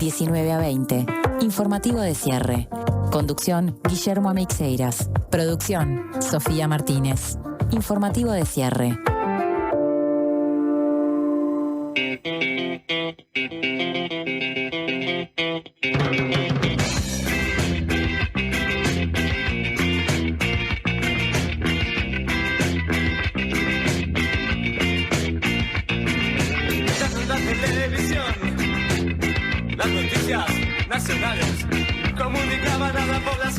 19 a 20. Informativo de cierre. Conducción, Guillermo Ameixeiras. Producción, Sofía Martínez. Informativo de cierre.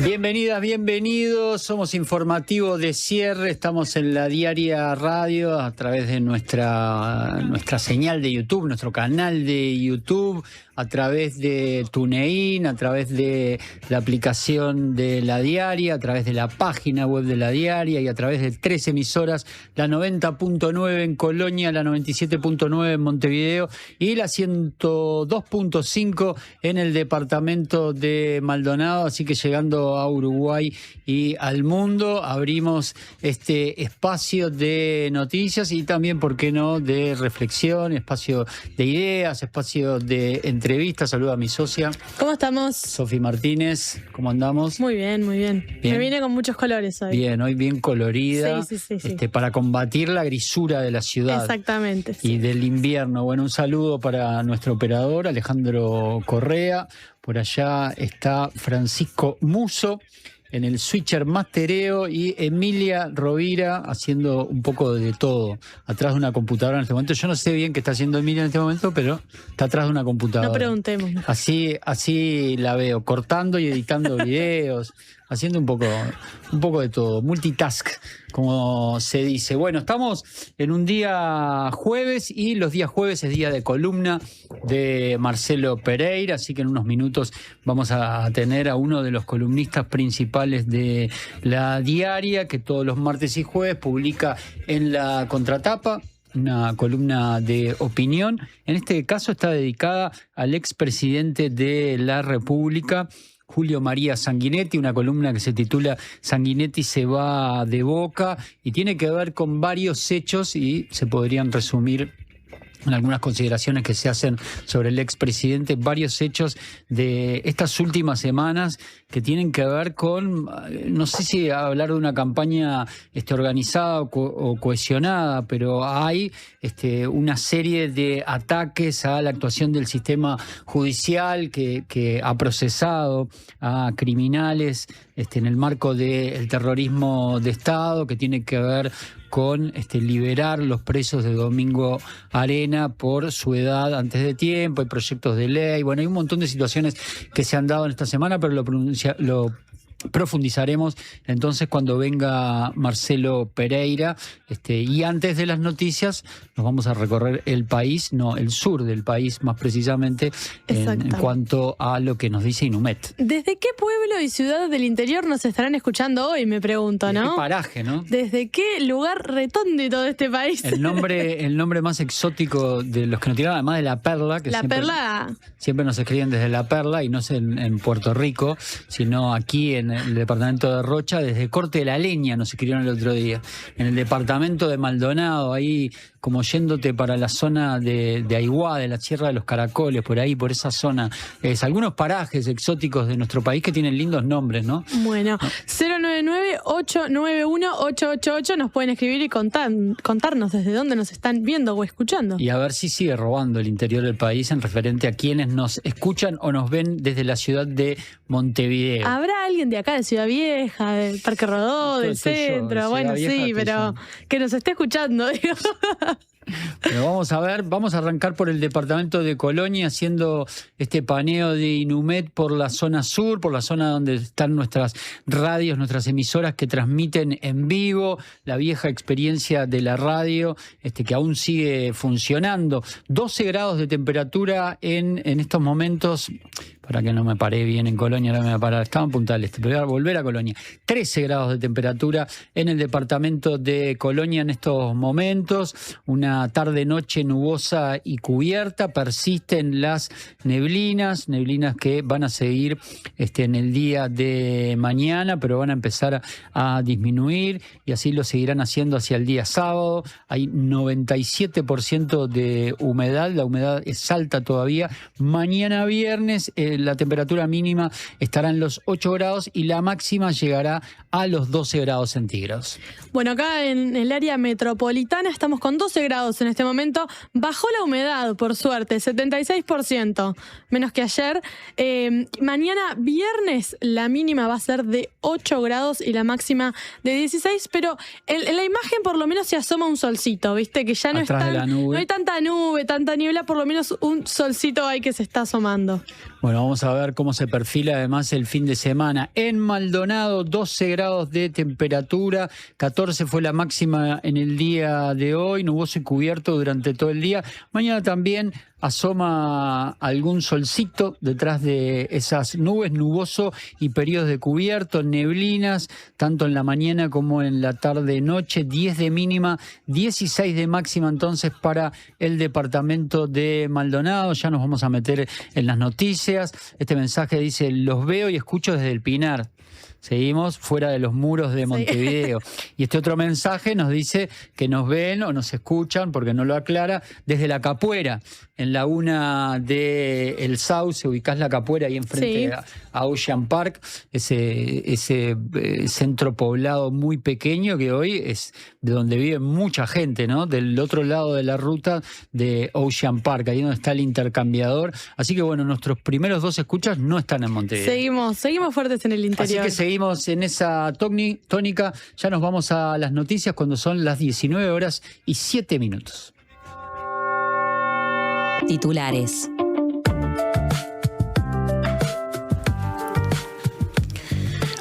Bienvenidas, bienvenidos. Somos Informativo de Cierre. Estamos en la Diaria Radio a través de nuestra señal de YouTube, nuestro canal de YouTube, a través de TuneIn, a través de la aplicación de La Diaria, a través de la página web de La Diaria y a través de 3 emisoras, la 90.9 en Colonia, la 97.9 en Montevideo y la 102.5 en el departamento de Maldonado. Así que llegando a Uruguay y al mundo, abrimos este espacio de noticias y también, ¿por qué no?, de reflexión, espacio de ideas, espacio de entrevistas. Saludo a mi socia. ¿Cómo estamos? Sofi Martínez, ¿cómo andamos? Muy bien, muy bien. Me vine con muchos colores hoy. Bien, hoy bien colorida. Sí. Para combatir la grisura de la ciudad. Exactamente. Y del invierno. Bueno, un saludo para nuestro operador, Alejandro Correa. Por allá está Francisco Muso en el switcher mastereo y Emilia Rovira haciendo un poco de todo atrás de una computadora en este momento. Yo no sé bien qué está haciendo Emilia en este momento, pero está atrás de una computadora. No preguntemos. Así la veo, cortando y editando videos, haciendo un poco de todo, multitask, como se dice. Bueno, estamos en un día jueves y los días jueves es día de columna de Marcelo Pereira, así que en unos minutos vamos a tener a uno de los columnistas principales de La Diaria, que todos los martes y jueves publica en La Contratapa una columna de opinión. En este caso está dedicada al expresidente de la República, Julio María Sanguinetti, una columna que se titula Sanguinetti se va de Boca y tiene que ver con varios hechos y se podrían resumir en algunas consideraciones que se hacen sobre el expresidente, varios hechos de estas últimas semanas que tienen que ver con, no sé si hablar de una campaña organizada o cohesionada, pero hay una serie de ataques a la actuación del sistema judicial que ha procesado a criminales en el marco del terrorismo de Estado, que tiene que ver con liberar los presos de Domingo Arena por su edad antes de tiempo. Hay proyectos de ley, bueno, hay un montón de situaciones que se han dado en esta semana, pero lo profundizaremos entonces cuando venga Marcelo Pereira, y antes de las noticias nos vamos a recorrer el país, no, el sur del país más precisamente, en cuanto a lo que nos dice Inumet. ¿Desde qué pueblo y ciudad del interior nos estarán escuchando hoy, me pregunto, ¿no? ¿Desde qué paraje, no? ¿Desde qué lugar recóndito de este país? El nombre más exótico de los que nos tiraron, además de La Perla, que siempre nos escriben desde La Perla, y no es en Puerto Rico, sino aquí en el departamento de Rocha, desde Corte de la Leña nos escribieron el otro día, en el departamento de Maldonado, ahí como yéndote para la zona de Aiguá, de la Sierra de los Caracoles, por ahí, por esa zona. Algunos parajes exóticos de nuestro país que tienen lindos nombres, ¿no? Bueno, 099-891-888 nos pueden escribir y contarnos desde dónde nos están viendo o escuchando. Y a ver si sigue robando el interior del país en referente a quienes nos escuchan o nos ven desde la ciudad de Montevideo. ¿Habrá alguien de acá, de Ciudad Vieja, del Parque Rodó, del centro? Bueno, sí, pero que nos esté escuchando, digo. Pero vamos a arrancar por el departamento de Colonia, haciendo este paneo de Inumet por la zona sur, por la zona donde están nuestras radios, nuestras emisoras que transmiten en vivo, la vieja experiencia de la radio, que aún sigue funcionando. 12 grados de temperatura en estos momentos. Para que no me paré bien en Colonia, ahora me voy a parar. Estaba en Punta del Este, pero voy a volver a Colonia. 13 grados de temperatura en el departamento de Colonia en estos momentos. Una tarde-noche nubosa y cubierta. Persisten las neblinas que van a seguir en el día de mañana, pero van a empezar a disminuir y así lo seguirán haciendo hacia el día sábado. Hay 97% de humedad, la humedad es alta todavía. Mañana viernes la temperatura mínima estará en los 8 grados y la máxima llegará a los 12 grados centígrados. Bueno, acá en el área metropolitana estamos con 12 grados en este momento. Bajó la humedad, por suerte, 76%, menos que ayer. Mañana viernes la mínima va a ser de 8 grados y la máxima de 16, pero en la imagen por lo menos se asoma un solcito, ¿viste? Que ya no, no hay tanta nube, tanta niebla, por lo menos un solcito hay que se está asomando. Bueno, vamos a ver cómo se perfila además el fin de semana. En Maldonado, 12 grados de temperatura, 14 fue la máxima en el día de hoy, nuboso y cubierto durante todo el día. Mañana también asoma algún solcito detrás de esas nubes, nuboso y periodos de cubierto, neblinas, tanto en la mañana como en la tarde-noche, 10 de mínima, 16 de máxima entonces para el departamento de Maldonado. Ya nos vamos a meter en las noticias. Este mensaje dice: los veo y escucho desde el Pinar. Seguimos fuera de los muros de Montevideo. Sí. Y este otro mensaje nos dice que nos ven o nos escuchan, porque no lo aclara, desde La Capuera, en laguna de El Sauce. Ubicás La Capuera ahí enfrente a Ocean Park, ese centro poblado muy pequeño que hoy es de donde vive mucha gente, ¿no? Del otro lado de la ruta de Ocean Park, ahí donde está el intercambiador. Así que bueno, nuestros primeros 2 escuchas no están en Montevideo. Seguimos fuertes en el interior. Así que seguimos en esa tónica. Ya nos vamos a las noticias cuando son las 19:07. Titulares.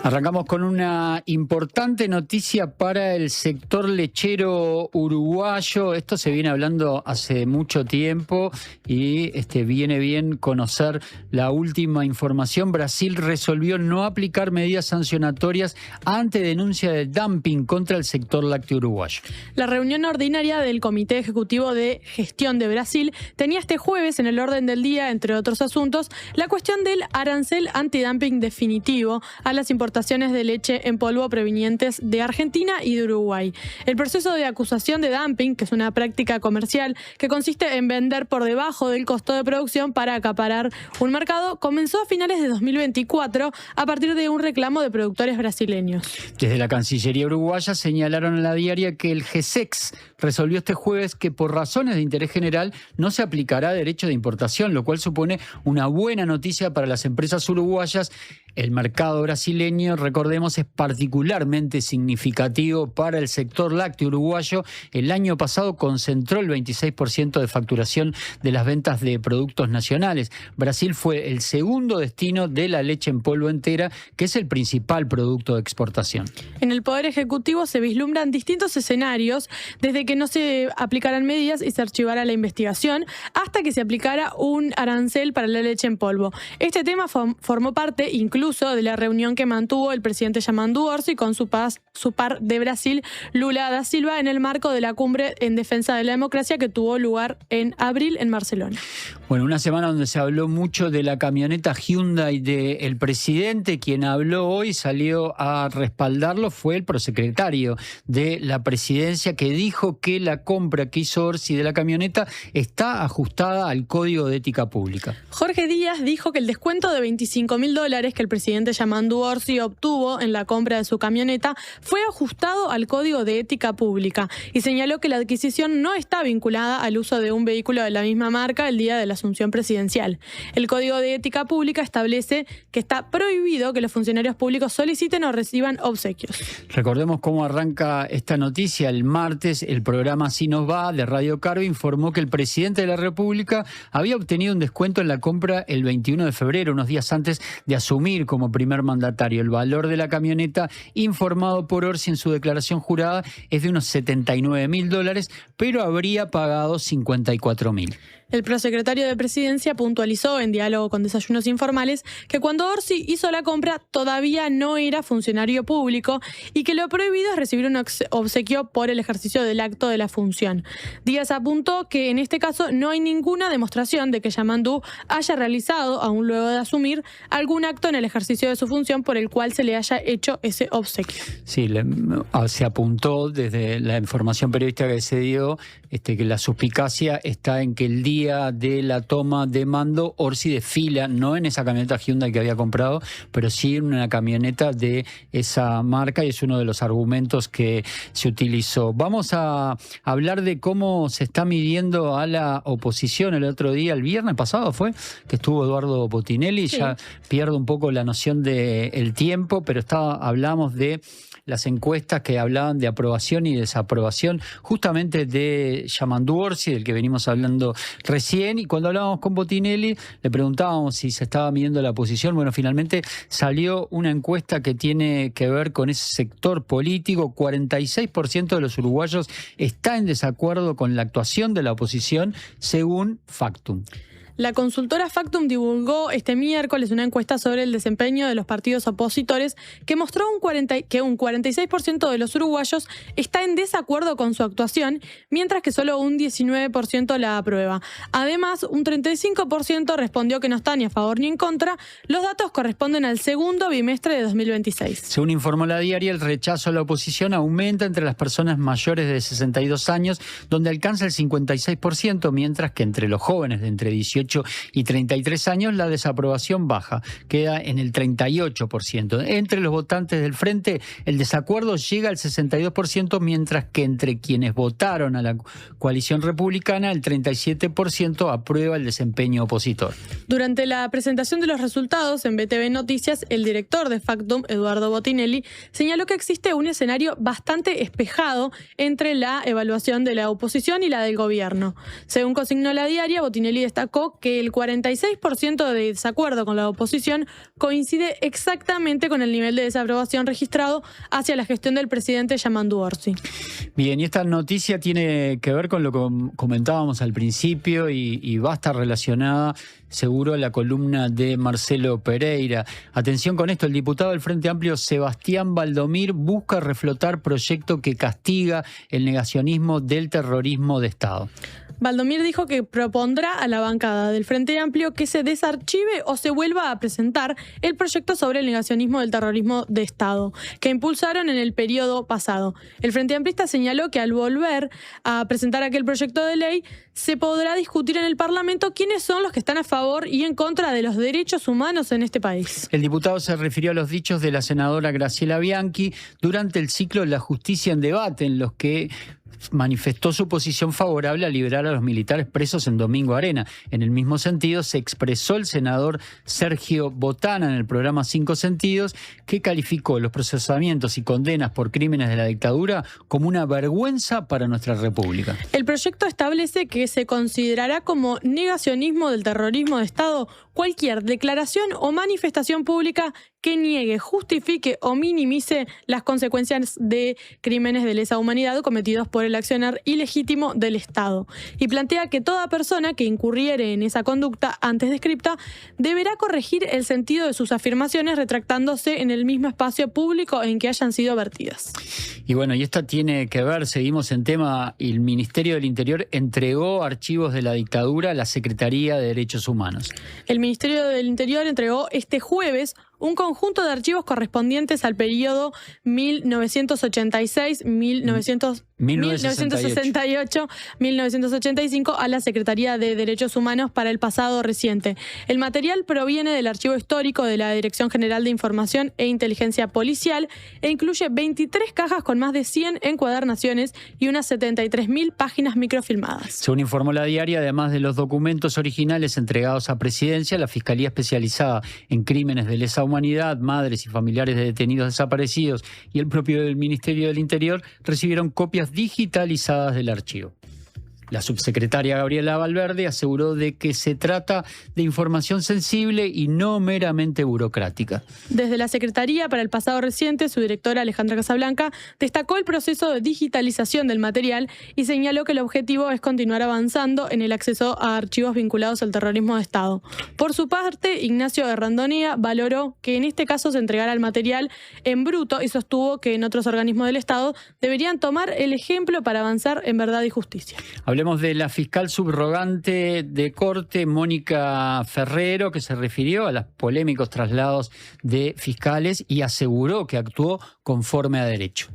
Arrancamos con una importante noticia para el sector lechero uruguayo. Esto se viene hablando hace mucho tiempo y viene bien conocer la última información. Brasil resolvió no aplicar medidas sancionatorias ante denuncia de dumping contra el sector lácteo uruguayo. La reunión ordinaria del Comité Ejecutivo de Gestión de Brasil tenía este jueves en el orden del día, entre otros asuntos, la cuestión del arancel antidumping definitivo a las importaciones de leche en polvo provenientes de Argentina y de Uruguay. El proceso de acusación de dumping, que es una práctica comercial que consiste en vender por debajo del costo de producción para acaparar un mercado, comenzó a finales de 2024 a partir de un reclamo de productores brasileños. Desde la Cancillería uruguaya señalaron a la diaria que el GSEX resolvió este jueves que por razones de interés general no se aplicará derecho de importación, lo cual supone una buena noticia para las empresas uruguayas. El mercado brasileño, recordemos, es particularmente significativo para el sector lácteo uruguayo. El año pasado concentró el 26% de facturación de las ventas de productos nacionales. Brasil fue el segundo destino de la leche en polvo entera, que es el principal producto de exportación. En el Poder Ejecutivo se vislumbran distintos escenarios, desde que no se aplicaran medidas y se archivara la investigación, hasta que se aplicara un arancel para la leche en polvo. Este tema formó parte incluso de la reunión que mantuvo el presidente Yamandu Orsi con su par de Brasil, Lula da Silva, en el marco de la cumbre en defensa de la democracia que tuvo lugar en abril en Barcelona. Bueno, una semana donde se habló mucho de la camioneta Hyundai del presidente. Quien habló hoy, salió a respaldarlo, fue el prosecretario de la presidencia, que dijo que la compra que hizo Orsi de la camioneta está ajustada al Código de Ética Pública. Jorge Díaz dijo que el descuento de $25.000 que el presidente Yamandu Orsi obtuvo en la compra de su camioneta fue ajustado al Código de Ética Pública y señaló que la adquisición no está vinculada al uso de un vehículo de la misma marca el día de la asunción presidencial. El Código de Ética Pública establece que está prohibido que los funcionarios públicos soliciten o reciban obsequios. Recordemos cómo arranca esta noticia. El martes, el programa Así Nos Va de Radio Carve informó que el presidente de la República había obtenido un descuento en la compra el 21 de febrero, unos días antes de asumir asumir como primer mandatario. El valor de la camioneta, informado por Orsi en su declaración jurada, es de unos $79.000, pero habría pagado $54.000. El prosecretario de Presidencia puntualizó en diálogo con Desayunos Informales que cuando Orsi hizo la compra todavía no era funcionario público y que lo prohibido es recibir un obsequio por el ejercicio del acto de la función. Díaz apuntó que en este caso no hay ninguna demostración de que Yamandú haya realizado, aún luego de asumir, algún acto en el ejercicio de su función por el cual se le haya hecho ese obsequio. Sí, se apuntó desde la información periodística que se dio que la suspicacia está en que el día de la toma de mando, Orsi desfila, no en esa camioneta Hyundai que había comprado, pero sí en una camioneta de esa marca, y es uno de los argumentos que se utilizó. Vamos a hablar de cómo se está midiendo a la oposición. El otro día, el viernes pasado fue, que estuvo Eduardo Botinelli, sí. Ya pierdo un poco la noción del tiempo, pero hablamos de las encuestas que hablaban de aprobación y desaprobación, justamente de Yamandú Orsi, del que venimos hablando recién, y cuando hablábamos con Botinelli le preguntábamos si se estaba midiendo la oposición. Bueno, finalmente salió una encuesta que tiene que ver con ese sector político. 46% de los uruguayos está en desacuerdo con la actuación de la oposición, según Factum. La consultora Factum divulgó este miércoles una encuesta sobre el desempeño de los partidos opositores que mostró que un 46% de los uruguayos está en desacuerdo con su actuación, mientras que solo un 19% la aprueba. Además, un 35% respondió que no está ni a favor ni en contra. Los datos corresponden al segundo bimestre de 2026. Según informó La Diaria, el rechazo a la oposición aumenta entre las personas mayores de 62 años, donde alcanza el 56%, mientras que entre los jóvenes de entre 18 y 33 años la desaprobación baja, queda en el 38%. Entre los votantes del Frente el desacuerdo llega al 62%, mientras que entre quienes votaron a la coalición republicana el 37% aprueba el desempeño opositor. Durante la presentación de los resultados en BTV Noticias, el director de Factum, Eduardo Botinelli, señaló que existe un escenario bastante espejado entre la evaluación de la oposición y la del gobierno. Según consignó La Diaria, Botinelli destacó que el 46% de desacuerdo con la oposición coincide exactamente con el nivel de desaprobación registrado hacia la gestión del presidente Yamandú Orsi. Bien, y esta noticia tiene que ver con lo que comentábamos al principio y va a estar relacionada seguro a la columna de Marcelo Pereira. Atención con esto, el diputado del Frente Amplio Sebastián Valdomir busca reflotar proyecto que castiga el negacionismo del terrorismo de Estado. Valdomir dijo que propondrá a la bancada del Frente Amplio que se desarchive o se vuelva a presentar el proyecto sobre el negacionismo del terrorismo de Estado, que impulsaron en el periodo pasado. El Frente Amplista señaló que al volver a presentar aquel proyecto de ley, se podrá discutir en el Parlamento quiénes son los que están a favor y en contra de los derechos humanos en este país. El diputado se refirió a los dichos de la senadora Graciela Bianchi durante el ciclo La Justicia en Debate, en los que manifestó su posición favorable a liberar a los militares presos en Domingo Arena. En el mismo sentido, se expresó el senador Sergio Botana en el programa Cinco Sentidos, que calificó los procesamientos y condenas por crímenes de la dictadura como una vergüenza para nuestra república. El proyecto establece que se considerará como negacionismo del terrorismo de Estado cualquier declaración o manifestación pública que niegue, justifique o minimice las consecuencias de crímenes de lesa humanidad cometidos por el accionar ilegítimo del Estado. Y plantea que toda persona que incurriere en esa conducta antes descripta deberá corregir el sentido de sus afirmaciones retractándose en el mismo espacio público en que hayan sido vertidas. Y bueno, y esta tiene que ver, seguimos en tema, el Ministerio del Interior entregó archivos de la dictadura a la Secretaría de Derechos Humanos. El Ministerio del Interior entregó este jueves un conjunto de archivos correspondientes al periodo 1986, 1968, 1985 a la Secretaría de Derechos Humanos para el pasado reciente. El material proviene del archivo histórico de la Dirección General de Información e Inteligencia Policial e incluye 23 cajas con más de 100 encuadernaciones y unas 73.000 páginas microfilmadas. Según informó La Diaria, además de los documentos originales entregados a Presidencia, la Fiscalía Especializada en Crímenes de Lesa Humanidad, madres y familiares de detenidos desaparecidos y el propio del Ministerio del Interior recibieron copias digitalizadas del archivo. La subsecretaria Gabriela Valverde aseguró de que se trata de información sensible y no meramente burocrática. Desde la Secretaría, para el pasado reciente, su directora Alejandra Casablanca destacó el proceso de digitalización del material y señaló que el objetivo es continuar avanzando en el acceso a archivos vinculados al terrorismo de Estado. Por su parte, Ignacio Errandonea valoró que en este caso se entregara el material en bruto y sostuvo que en otros organismos del Estado deberían tomar el ejemplo para avanzar en verdad y justicia. Hablemos de la fiscal subrogante de Corte, Mónica Ferrero, que se refirió a los polémicos traslados de fiscales y aseguró que actuó conforme a derecho.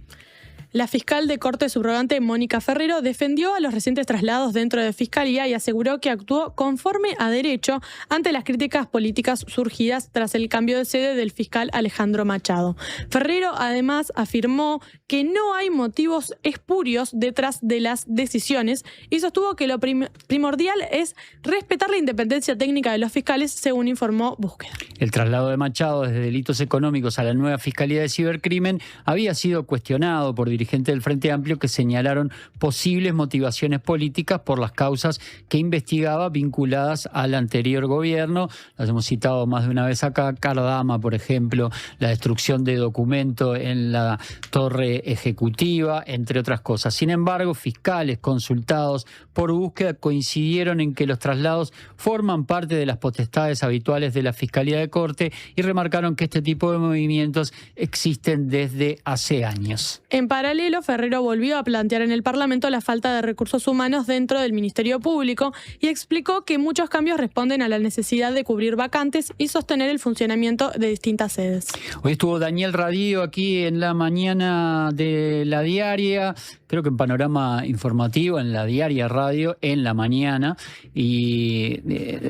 La fiscal de Corte subrogante Mónica Ferrero defendió a los recientes traslados dentro de Fiscalía y aseguró que actuó conforme a derecho ante las críticas políticas surgidas tras el cambio de sede del fiscal Alejandro Machado. Ferrero además afirmó que no hay motivos espurios detrás de las decisiones y sostuvo que lo primordial es respetar la independencia técnica de los fiscales, según informó Búsqueda. El traslado de Machado desde delitos económicos a la nueva Fiscalía de Cibercrimen había sido cuestionado por dirigentes del Frente Amplio que señalaron posibles motivaciones políticas por las causas que investigaba vinculadas al anterior gobierno. Las hemos citado más de una vez acá. Cardama, por ejemplo, la destrucción de documentos en la torre ejecutiva, entre otras cosas. Sin embargo, fiscales consultados por Búsqueda coincidieron en que los traslados forman parte de las potestades habituales de la Fiscalía de Corte y remarcaron que este tipo de movimientos existen desde hace años. En paralelo, Ferrero volvió a plantear en el Parlamento la falta de recursos humanos dentro del Ministerio Público y explicó que muchos cambios responden a la necesidad de cubrir vacantes y sostener el funcionamiento de distintas sedes. Hoy estuvo Daniel Radío aquí en la mañana de La Diaria, creo que en Panorama Informativo, en La Diaria Radio, en la mañana, y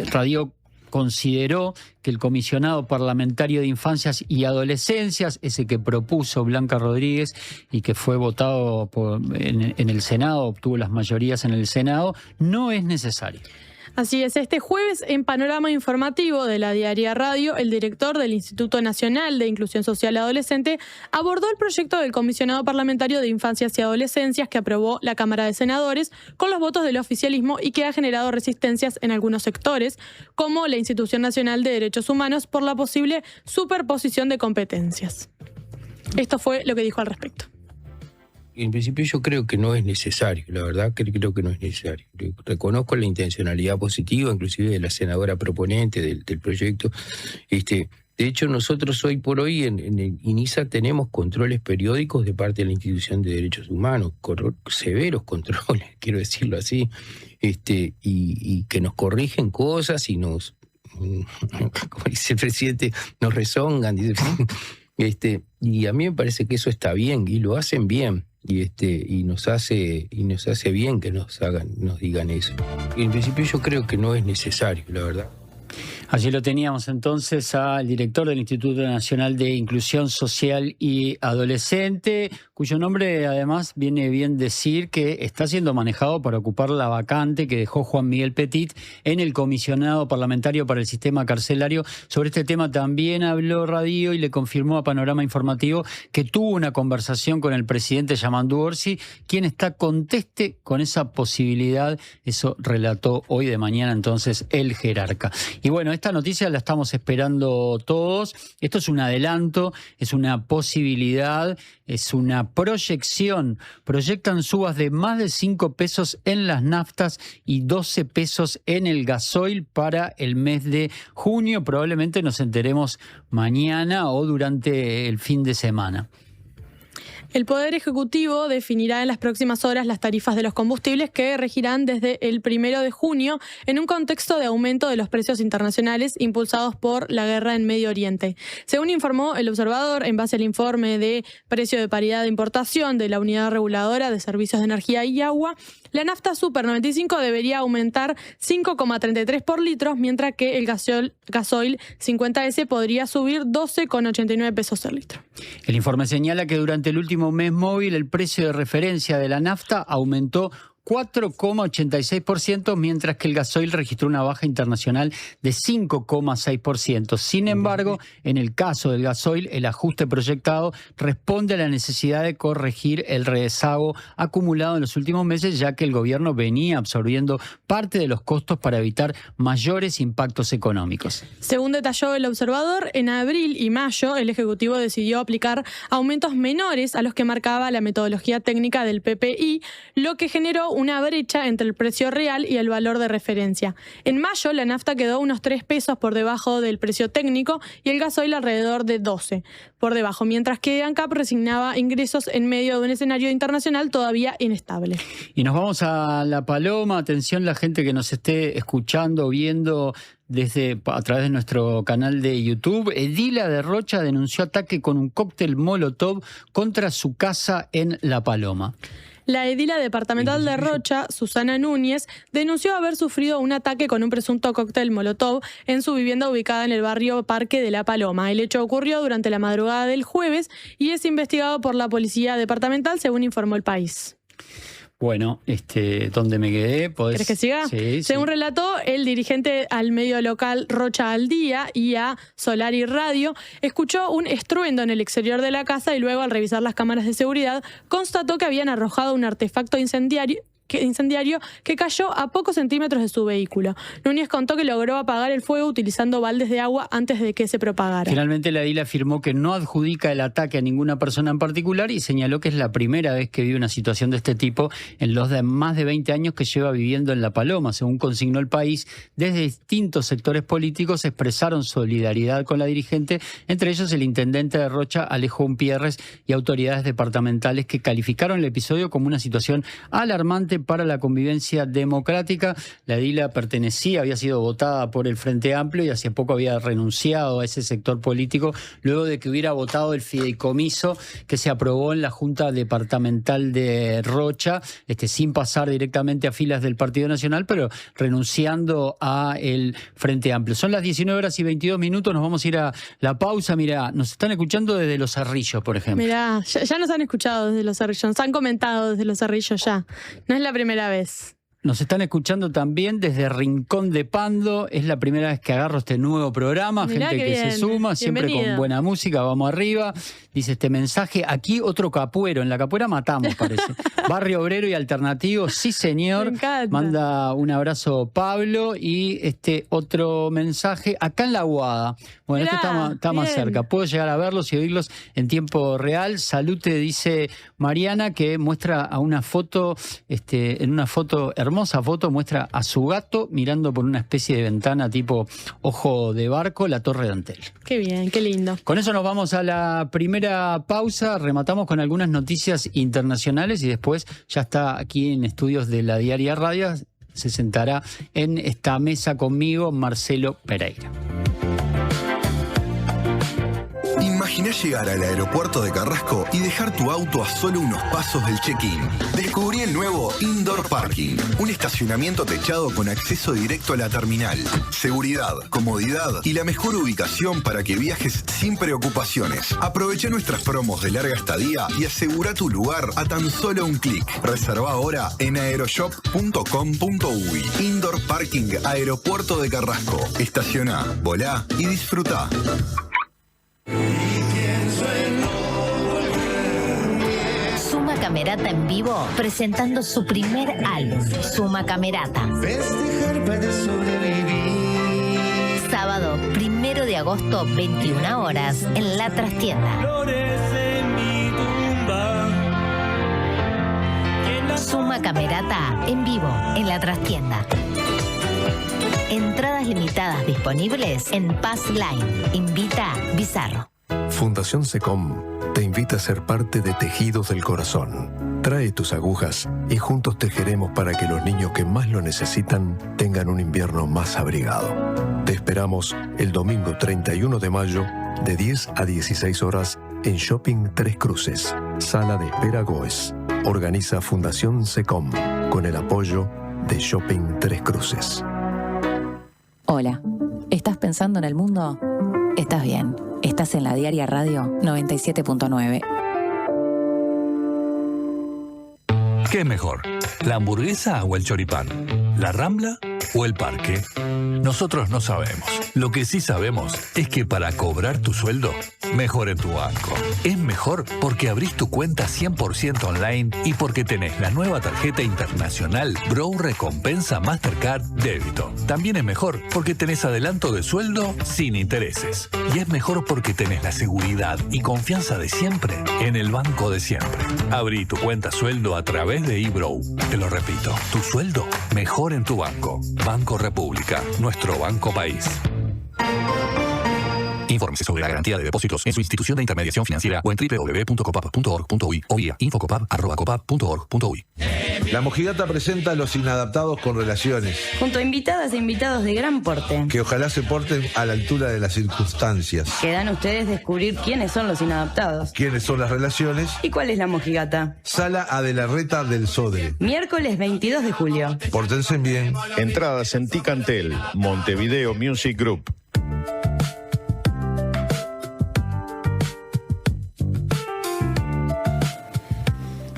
Radío consideró que el comisionado parlamentario de infancias y adolescencias, ese que propuso Blanca Rodríguez y que fue votado en el Senado, obtuvo las mayorías en el Senado, no es necesario. Así es, este jueves en Panorama Informativo de La Diaria Radio, el director del Instituto Nacional de Inclusión Social Adolescente abordó el proyecto del comisionado parlamentario de infancias y adolescencias que aprobó la Cámara de Senadores con los votos del oficialismo y que ha generado resistencias en algunos sectores, como la Institución Nacional de Derechos Humanos, por la posible superposición de competencias. Esto fue lo que dijo al respecto. En principio yo creo que no es necesario, la verdad que creo que no es necesario. Reconozco la intencionalidad positiva, inclusive de la senadora proponente del proyecto. De hecho, nosotros hoy por hoy en el INISA tenemos controles periódicos de parte de la Institución de Derechos Humanos, severos controles, quiero decirlo así, y que nos corrigen cosas y nos, como dice el presidente, nos rezongan. Y a mí me parece que eso está bien y lo hacen bien. Y nos hace bien que nos digan eso. En principio yo creo que no es necesario, la verdad. Allí lo teníamos entonces al director del Instituto Nacional de Inclusión Social y Adolescente, cuyo nombre además viene bien decir que está siendo manejado para ocupar la vacante que dejó Juan Miguel Petit en el comisionado parlamentario para el sistema carcelario. Sobre este tema también habló Radío y le confirmó a Panorama Informativo que tuvo una conversación con el presidente Yamandu Orsi, quien está conteste con esa posibilidad. Eso relató hoy de mañana entonces el jerarca. Y bueno, esta noticia la estamos esperando todos. Esto es un adelanto, es una posibilidad, es una proyección. Proyectan subas de más de 5 pesos en las naftas y 12 pesos en el gasoil para el mes de junio. Probablemente nos enteremos mañana o durante el fin de semana. El Poder Ejecutivo definirá en las próximas horas las tarifas de los combustibles que regirán desde el 1 de junio en un contexto de aumento de los precios internacionales impulsados por la guerra en Medio Oriente. Según informó El Observador, en base al informe de precio de paridad de importación de la Unidad Reguladora de Servicios de Energía y Agua, la nafta Super 95 debería aumentar 5,33 por litro, mientras que el gasoil 50S podría subir 12,89 pesos el litro. El informe señala que durante el último mes móvil el precio de referencia de la nafta aumentó 4,86%, mientras que el gasoil registró una baja internacional de 5,6%. Sin embargo, en el caso del gasoil, el ajuste proyectado responde a la necesidad de corregir el rezago acumulado en los últimos meses, ya que el gobierno venía absorbiendo parte de los costos para evitar mayores impactos económicos. Según detalló el observador, en abril y mayo el Ejecutivo decidió aplicar aumentos menores a los que marcaba la metodología técnica del PPI, lo que generó una brecha entre el precio real y el valor de referencia. En mayo la nafta quedó unos 3 pesos por debajo del precio técnico y el gasoil alrededor de 12 por debajo, mientras que ANCAP resignaba ingresos en medio de un escenario internacional todavía inestable. Y nos vamos a La Paloma. Atención la gente que nos esté escuchando, viendo a través de nuestro canal de YouTube. Edila de Rocha denunció ataque con un cóctel Molotov contra su casa en La Paloma. La edila departamental de Rocha, Susana Núñez, denunció haber sufrido un ataque con un presunto cóctel Molotov en su vivienda ubicada en el barrio Parque de La Paloma. El hecho ocurrió durante la madrugada del jueves y es investigado por la policía departamental, según informó El País. Bueno, ¿dónde me quedé? ¿Querés que siga? Sí, Según relató el dirigente al medio local Rocha al Día y a Solari Radio, escuchó un estruendo en el exterior de la casa y luego, al revisar las cámaras de seguridad, constató que habían arrojado un artefacto incendiario que cayó a pocos centímetros de su vehículo. Núñez contó que logró apagar el fuego utilizando baldes de agua antes de que se propagara. Finalmente la edila afirmó que no adjudica el ataque a ninguna persona en particular y señaló que es la primera vez que vive una situación de este tipo en los más de 20 años que lleva viviendo en La Paloma. Según consignó El País, desde distintos sectores políticos expresaron solidaridad con la dirigente, entre ellos el intendente de Rocha, Alejo Umpierres, y autoridades departamentales que calificaron el episodio como una situación alarmante para la convivencia democrática. La edila había sido votada por el Frente Amplio y hace poco había renunciado a ese sector político luego de que hubiera votado el fideicomiso que se aprobó en la Junta Departamental de Rocha, sin pasar directamente a filas del Partido Nacional, pero renunciando a el Frente Amplio. Son las 19:22, nos vamos a ir a la pausa. Mirá, nos están escuchando desde Los Cerrillos, por ejemplo. Mirá, ya nos han escuchado desde Los Cerrillos, nos han comentado desde Los Cerrillos ya. No es la primera vez. Nos están escuchando también desde Rincón de Pando. Es la primera vez que agarro este nuevo programa. Mirá, gente que bien. se suma, siempre con buena música. Vamos arriba. Dice este mensaje. Aquí otro capuero. En la capuera matamos, parece. Barrio Obrero y Alternativo. Sí, señor. Me encanta. Manda un abrazo Pablo. Y otro mensaje. Acá en La Aguada. Bueno, Mirá, está más cerca. Puedo llegar a verlos y oírlos en tiempo real. Salute, dice Mariana, que muestra a una foto, en una foto hermosa foto, muestra a su gato mirando por una especie de ventana tipo ojo de barco, la Torre de Antel. Qué bien, qué lindo. Con eso nos vamos a la primera pausa, rematamos con algunas noticias internacionales y después ya está aquí en estudios de la Diaria Radio, se sentará en esta mesa conmigo Marcelo Pereira. Imaginá llegar al aeropuerto de Carrasco y dejar tu auto a solo unos pasos del check-in. Descubrí el nuevo Indoor Parking, un estacionamiento techado con acceso directo a la terminal. Seguridad, comodidad y la mejor ubicación para que viajes sin preocupaciones. Aprovecha nuestras promos de larga estadía y asegura tu lugar a tan solo un clic. Reserva ahora en aeroshop.com.uy. Indoor Parking Aeropuerto de Carrasco. Estaciona, volá y disfruta. Suma Camerata en vivo presentando su primer álbum, Suma Camerata. Sábado 1 de agosto, 21 horas, en La Trastienda. Suma Camerata en vivo en La Trastienda. Entradas limitadas disponibles en Pass Line. Invita Bizarro. Fundación SECOM te invita a ser parte de Tejidos del Corazón. Trae tus agujas y juntos tejeremos para que los niños que más lo necesitan tengan un invierno más abrigado. Te esperamos el domingo 31 de mayo de 10 a 16 horas en Shopping Tres Cruces, Sala de Espera Goes. Organiza Fundación SECOM con el apoyo de Shopping Tres Cruces. Hola, ¿estás pensando en el mundo? Estás bien, estás en la Diaria Radio 97.9. ¿Qué es mejor? ¿La hamburguesa o el choripán? ¿La Rambla o el parque? Nosotros no sabemos. Lo que sí sabemos es que para cobrar tu sueldo, mejor en tu banco. Es mejor porque abrís tu cuenta 100% online y porque tenés la nueva tarjeta internacional Brow Recompensa Mastercard Débito. También es mejor porque tenés adelanto de sueldo sin intereses. Y es mejor porque tenés la seguridad y confianza de siempre en el banco de siempre. Abrí tu cuenta sueldo a través de eBrow. Te lo repito, tu sueldo mejor en tu banco. Banco República, nuestro banco país. Infórmese sobre la garantía de depósitos en su institución de intermediación financiera o en www.copap.org.uy o vía infocopap@copap.org.uy. La Mojigata presenta a Los Inadaptados con Relaciones, junto a invitadas e invitados de gran porte, que ojalá se porten a la altura de las circunstancias. Quedan ustedes descubrir quiénes son los inadaptados, quiénes son las relaciones y cuál es la Mojigata. Sala Adelarreta del Sodre, miércoles 22 de julio. Pórtense bien. Entradas en Ticantel, Montevideo Music Group.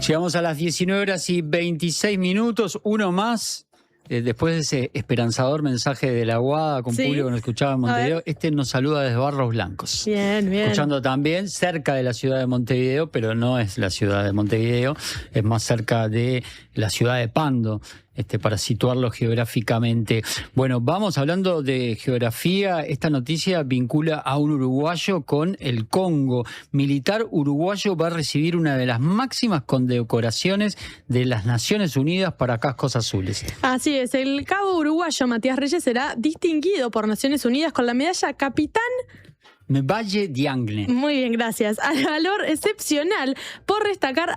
Llegamos a las 19:26, uno más. Después de ese esperanzador mensaje de la Guada con público que nos escuchaba en Montevideo, nos saluda desde Barros Blancos. Bien. Escuchando también cerca de la ciudad de Montevideo, pero no es la ciudad de Montevideo, es más cerca de la ciudad de Pando. Para situarlo geográficamente. Bueno, vamos hablando de geografía. Esta noticia vincula a un uruguayo con el Congo. Militar uruguayo va a recibir una de las máximas condecoraciones de las Naciones Unidas para cascos azules. Así es, el cabo uruguayo Matías Reyes será distinguido por Naciones Unidas con la medalla Capitán Valle Diangle. Muy bien, gracias. Al valor excepcional por rescatar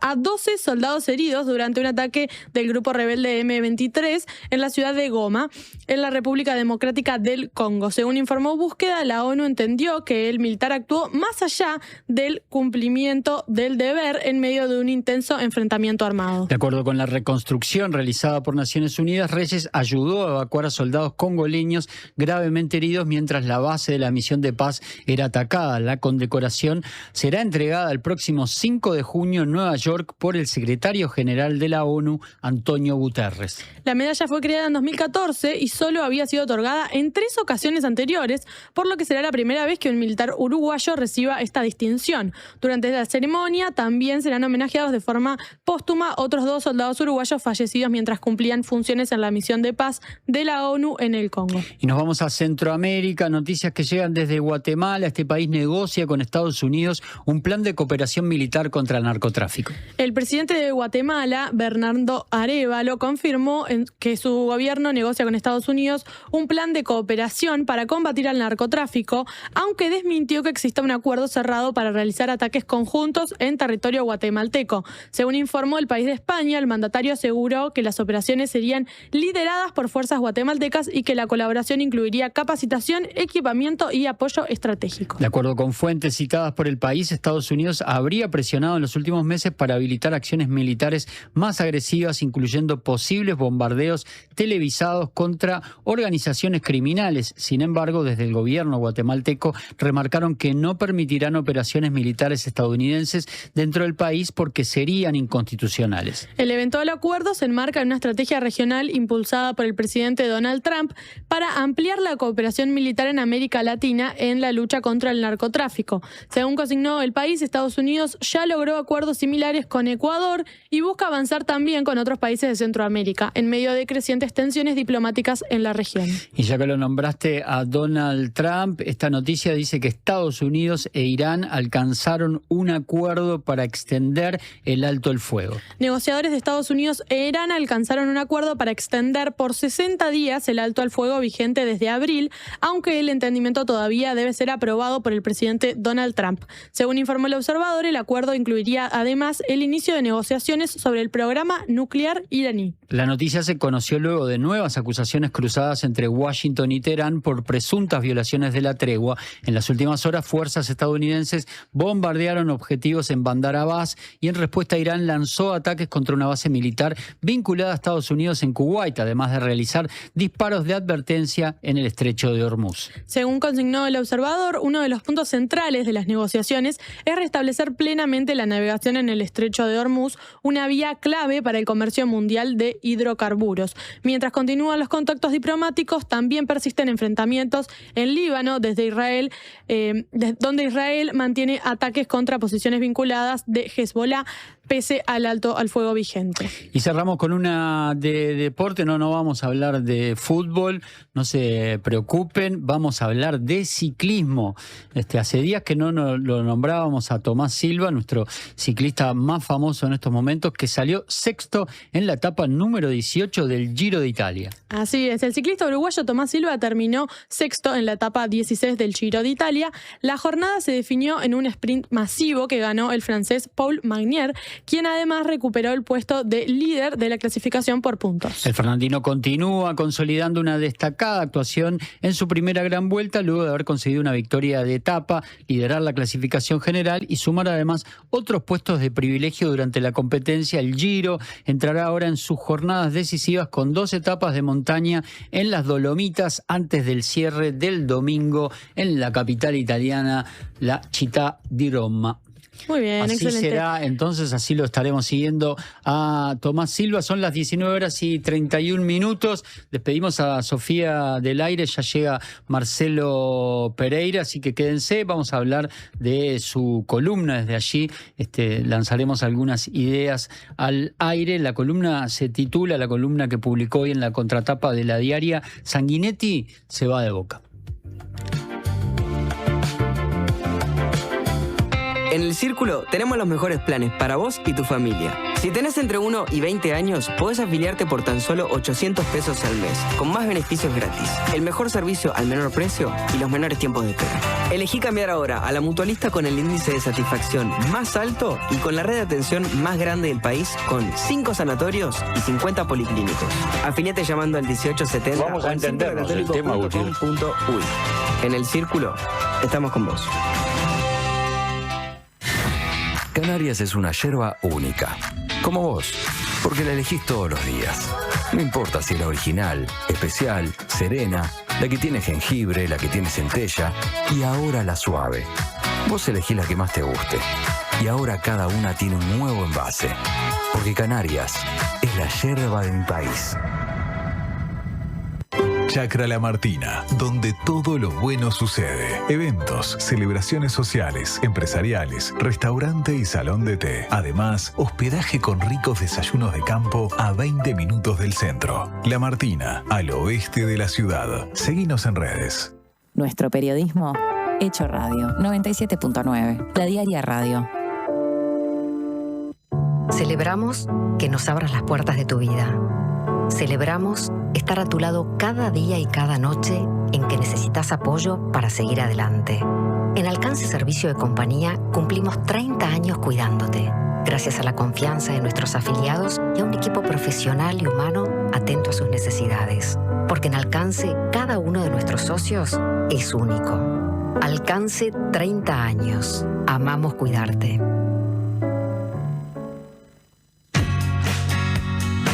a 12 soldados heridos durante un ataque del grupo rebelde M23 en la ciudad de Goma, en la República Democrática del Congo. Según informó Búsqueda, la ONU entendió que el militar actuó más allá del cumplimiento del deber en medio de un intenso enfrentamiento armado. De acuerdo con la reconstrucción realizada por Naciones Unidas, Reyes ayudó a evacuar a soldados congoleños gravemente heridos mientras la base de la misión de paz era atacada. La condecoración será entregada el próximo 5 de junio en Nueva York por el secretario general de la ONU, Antonio Guterres. La medalla fue creada en 2014 y solo había sido otorgada en 3 ocasiones anteriores, por lo que será la primera vez que un militar uruguayo reciba esta distinción. Durante la ceremonia también serán homenajeados de forma póstuma otros 2 soldados uruguayos fallecidos mientras cumplían funciones en la misión de paz de la ONU en el Congo. Y nos vamos a Centroamérica, noticias que llegan desde Guatemala. Este país negocia con Estados Unidos un plan de cooperación militar contra el narcotráfico. El presidente de Guatemala, Bernardo Arévalo, confirmó que su gobierno negocia con Estados Unidos un plan de cooperación para combatir al narcotráfico, aunque desmintió que exista un acuerdo cerrado para realizar ataques conjuntos en territorio guatemalteco. Según informó el país de España, el mandatario aseguró que las operaciones serían lideradas por fuerzas guatemaltecas y que la colaboración incluiría capacitación, equipamiento y apoyo estratégico. De acuerdo con fuentes citadas por el país, Estados Unidos habría presionado en los últimos meses para habilitar acciones militares más agresivas, incluyendo posibles bombardeos televisados contra organizaciones criminales. Sin embargo, desde el gobierno guatemalteco remarcaron que no permitirán operaciones militares estadounidenses dentro del país porque serían inconstitucionales. El eventual acuerdo se enmarca en una estrategia regional impulsada por el presidente Donald Trump para ampliar la cooperación militar en América Latina en la lucha contra el narcotráfico. Según consignó el país, Estados Unidos ya logró acuerdos similares con Ecuador y busca avanzar también con otros países de Centroamérica, en medio de crecientes tensiones diplomáticas en la región. Y ya que lo nombraste a Donald Trump, esta noticia dice que Estados Unidos e Irán alcanzaron un acuerdo para extender el alto el fuego. Negociadores de Estados Unidos e Irán alcanzaron un acuerdo para extender por 60 días el alto al fuego vigente desde abril, aunque el entendimiento todavía debe ser aprobado por el presidente Donald Trump. Según informó el observador, el acuerdo incluiría además el inicio de negociaciones sobre el programa nuclear iraní. La noticia se conoció luego de nuevas acusaciones cruzadas entre Washington y Teherán por presuntas violaciones de la tregua. En las últimas horas, fuerzas estadounidenses bombardearon objetivos en Bandar Abbas y en respuesta Irán lanzó ataques contra una base militar vinculada a Estados Unidos en Kuwait, además de realizar disparos de advertencia en el estrecho de Hormuz. Según consignó El Observador, uno de los puntos centrales de las negociaciones es restablecer plenamente la navegación en el estrecho de Hormuz, una vía clave para el comercio mundial de hidrocarburos. Mientras continúan los contactos diplomáticos, también persisten enfrentamientos en Líbano, desde Israel, donde Israel mantiene ataques contra posiciones vinculadas de Hezbollah, pese al alto al fuego vigente. Y cerramos con una de deporte, no vamos a hablar de fútbol, no se preocupen, vamos a hablar de ciclismo. Hace días que no lo nombrábamos a Tomás Silva, nuestro ciclista más famoso en estos momentos, que salió sexto en la etapa número 18 del Giro de Italia. Así es, el ciclista uruguayo Tomás Silva terminó sexto en la etapa 16 del Giro de Italia. La jornada se definió en un sprint masivo que ganó el francés Paul Magnier, quien además recuperó el puesto de líder de la clasificación por puntos. El fernandino continúa consolidando una destacada actuación en su primera gran vuelta, luego de haber conseguido una victoria de etapa, liderar la clasificación general y sumar además otros puestos de privilegio durante la competencia. El Giro entrará ahora en sus jornadas decisivas con 2 etapas de montaña en las Dolomitas antes del cierre del domingo en la capital italiana, la Città di Roma. Muy bien, así excelente. será, entonces así lo estaremos siguiendo a Tomás Silva. Son las 19:31. Despedimos a Sofía del aire, ya llega Marcelo Pereira, así que quédense, vamos a hablar de su columna desde allí. Lanzaremos algunas ideas al aire. La columna se titula, la columna que publicó hoy en la contratapa de La Diaria, Sanguinetti se va de Boca. En El Círculo tenemos los mejores planes para vos y tu familia. Si tenés entre 1 y 20 años, podés afiliarte por tan solo 800 pesos al mes, con más beneficios gratis, el mejor servicio al menor precio y los menores tiempos de espera. Elegí cambiar ahora a la mutualista con el índice de satisfacción más alto y con la red de atención más grande del país, con 5 sanatorios y 50 policlínicos. Afiliate llamando al 1870 Vamos a entendernos el tema útil. En El Círculo, estamos con vos. Canarias es una yerba única, como vos, porque la elegís todos los días. No importa si es la original, especial, serena, la que tiene jengibre, la que tiene centella y ahora la suave. Vos elegís la que más te guste y ahora cada una tiene un nuevo envase, porque Canarias es la yerba de mi país. Chacra La Martina, donde todo lo bueno sucede. Eventos, celebraciones sociales, empresariales, restaurante y salón de té. Además, hospedaje con ricos desayunos de campo a 20 minutos del centro. La Martina, al oeste de la ciudad. Seguinos en redes. Nuestro periodismo hecho radio. 97.9. La Diaria Radio. Celebramos que nos abras las puertas de tu vida. Celebramos estar a tu lado cada día y cada noche en que necesitas apoyo para seguir adelante. En Alcance Servicio de Compañía cumplimos 30 años cuidándote, gracias a la confianza de nuestros afiliados y a un equipo profesional y humano atento a sus necesidades. Porque en Alcance cada uno de nuestros socios es único. Alcance 30 años. Amamos cuidarte.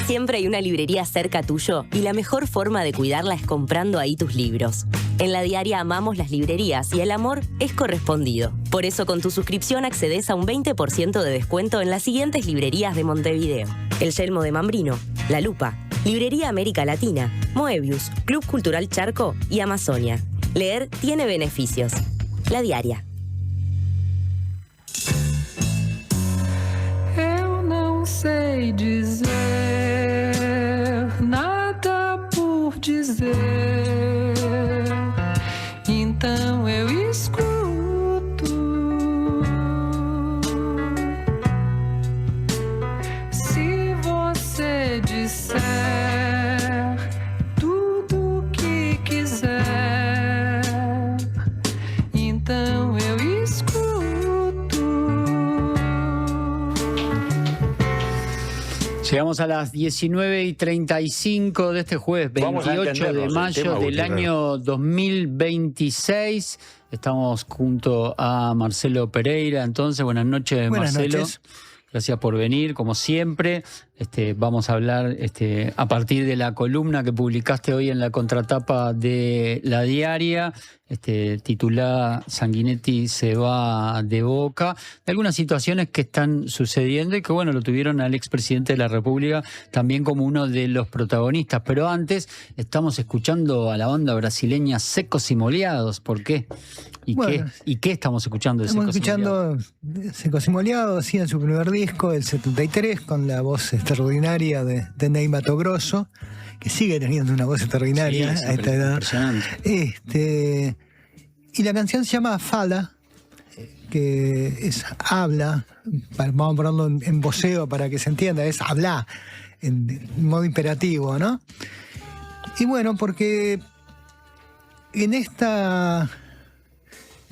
Siempre hay una librería cerca tuyo y la mejor forma de cuidarla es comprando ahí tus libros. En La Diaria amamos las librerías y el amor es correspondido. Por eso con tu suscripción accedes a un 20% de descuento en las siguientes librerías de Montevideo: El Yelmo de Mambrino, La Lupa, Librería América Latina, Moebius, Club Cultural Charco y Amazonia. Leer tiene beneficios. La Diaria. Eu não sei dizer nada por dizer, então eu escuto. Se você disser tudo o que quiser, então eu escuto. Llegamos a las 19:35 de este jueves 28 de mayo del año 2026. Estamos junto a Marcelo Pereira. Entonces, buenas noches, Buenas Marcelo. noches. Gracias por venir, como siempre. Vamos a hablar a partir de la columna que publicaste hoy en la contratapa de La Diaria, titulada Sanguinetti se va de Boca, de algunas situaciones que están sucediendo y que, bueno, lo tuvieron al expresidente de la República también como uno de los protagonistas. Pero antes estamos escuchando a la banda brasileña Secos y Moleados. ¿Por qué? ¿Y qué estamos escuchando de Secos y Moleados? Estamos escuchando Secos y Moleados, sí, en su primer disco, el 73, con la voz extraordinaria de Ney Matogrosso, que sigue teniendo una voz extraordinaria a esta edad. Impresionante. Y la canción se llama Fala, que es habla, vamos a ponerlo en voceo para que se entienda, es hablar, en modo imperativo, ¿no? Y bueno, porque en esta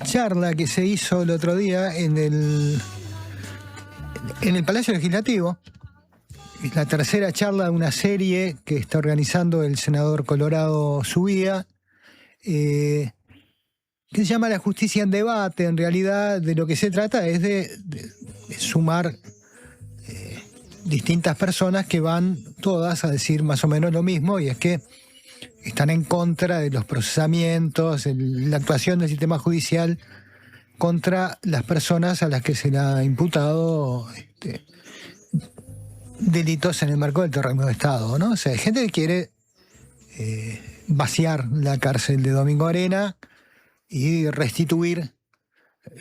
charla que se hizo el otro día en el Palacio Legislativo, es la tercera charla de una serie que está organizando el senador Colorado Subía, que se llama La Justicia en Debate. En realidad, de lo que se trata es de sumar distintas personas que van todas a decir más o menos lo mismo, y es que están en contra de los procesamientos, la actuación del sistema judicial contra las personas a las que se le ha imputado delitos en el marco del terrorismo de Estado, ¿no? O sea, hay gente que quiere vaciar la cárcel de Domingo Arena y restituir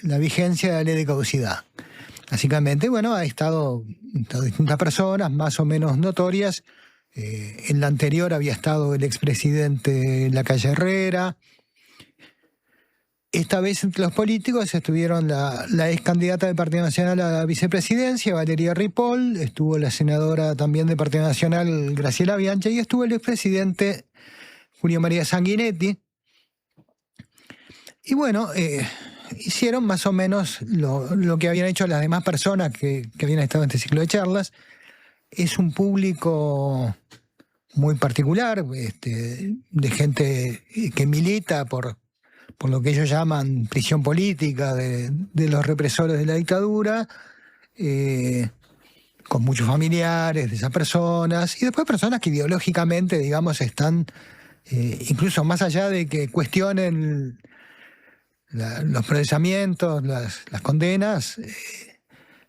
la vigencia de la ley de caducidad. Básicamente, bueno, ha estado distintas personas más o menos notorias. En la anterior había estado el expresidente Lacalle Herrera. Esta vez entre los políticos estuvieron la ex candidata del Partido Nacional a la vicepresidencia, Valeria Ripoll, estuvo la senadora también del Partido Nacional, Graciela Bianchi, y estuvo el expresidente Julio María Sanguinetti. Y bueno, hicieron más o menos lo que habían hecho las demás personas que habían estado en este ciclo de charlas. Es un público muy particular, de gente que milita por lo que ellos llaman prisión política de los represores de la dictadura, con muchos familiares de esas personas, y después personas que ideológicamente, digamos, están, incluso más allá de que cuestionen los procesamientos, las condenas,